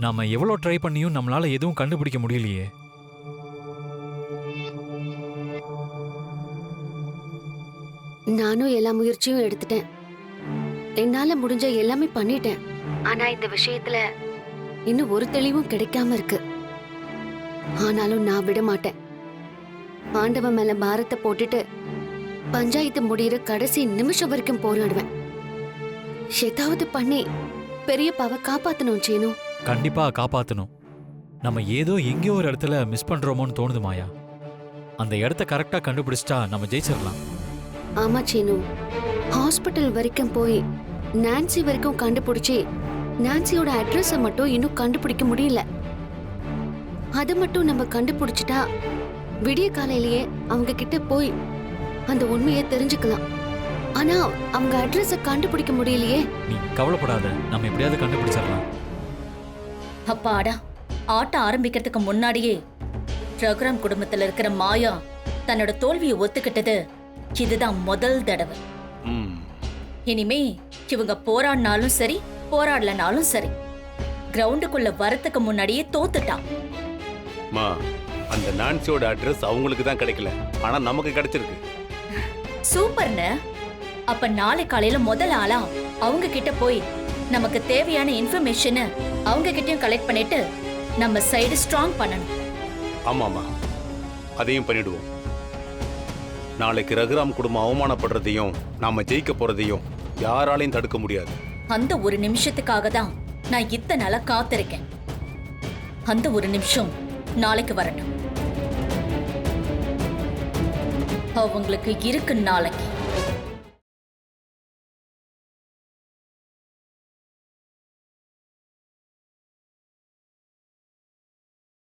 நாம எவ்வளோ ட்ரை பண்ணியும் நம்மளால எதுவும் கண்டுபிடிக்க முடியலையே. நானும் எல்லா முயற்சியும் எடுத்துட்டேன். என்னால முடிஞ்ச எல்லாமே பண்ணிட்டேன். ஆனா இந்த விஷயத்துல இன்னும் ஒரு தெளிவும் கிடைக்காம இருக்கு. ஆனாலும் நான் விட மாட்டேன். ஆண்டவன் மேல பாரத்தை போட்டுட்டு பஞ்சாயத்து முடியிற கடைசி நிமிஷம் வரைக்கும் போராடுவேன். ஏதாவது பண்ணி பெரியப்பாவை காப்பாத்தணும் சீனு. கண்டிப்பா காப்பாத்தணும். நம்ம ஏதோ எங்கேயோ ஒரு இடத்துல மிஸ் பண்றோமோன்னு தோணுது மாயா. அந்த இடத்த கரெக்டா கண்டுபிடிச்சிட்டா நம்ம ஜெயிச்சிடலாம். ஆமா சீனு, ஹாஸ்பிட்டல் வரைக்கும் போய் நான்சி வரைக்கும் கண்டுபிடிச்சி நான்சியோட அட்ரஸ மட்டும் இன்னும் கண்டுபிடிக்க முடியல. அது மட்டும் நம்ம கண்டுபிடிச்சிட்டா விடிய காலையிலேயே அவங்க கிட்ட போய் அந்த உண்மையை தெரிஞ்சுக்கலாம். ஆனா அவங்க அட்ரஸ கண்டுபிடிக்க முடியலையே. நீ கவலைப்படாத, நம்ம எப்படியாவது கண்டுபிடிச்சிடலாம். அப்பாடா, ஆட்டம் ஆரம்பிக்கிறதுக்கு முன்னாடியே ரகுராம் குடும்பத்துல இருக்கிற மாயா தன்னோட தோல்வியை ஒத்துக்கிட்டது இதுதான் முதல் தடவை. இனிமே இவங்க போராடினாலும் சரி போராடலனாலும் சரி கிரவுண்டுக்குள்ள வரத்துக்கு முன்னாடியே தோத்துட்டான். அந்த நான்சியோட அட்ரஸ் அவங்களுக்கு தான் கிடைக்கல, ஆனா நமக்கு கிடைச்சிருக்கு. சூப்பர்னு. அப்ப நாளை காலையில முதல் ஆளா அவங்க கிட்ட போய் நமக்கு தேவையான இன்ஃபர்மேஷனை அவங்க கிட்டயும் கலெக்ட் பண்ணிட்டு நம்ம சைடு ஸ்ட்ராங் பண்ணணும். ஆமாமா, அதையும் பண்ணிடுவோம். நாளைக்கு ரகுராம் குடும்பம் அவமானப்படுறதையும் நாம ஜெயிக்க போறதையும் யாராலையும் தடுக்க முடியாது. அந்த ஒரு நிமிஷத்துக்காக தான் நான் இத்தனை நாளா காத்திருக்கேன். அந்த ஒரு நிமிஷம் நாளைக்கு வரட்டும். அவங்களுக்கு இருக்கு நாளைக்கு.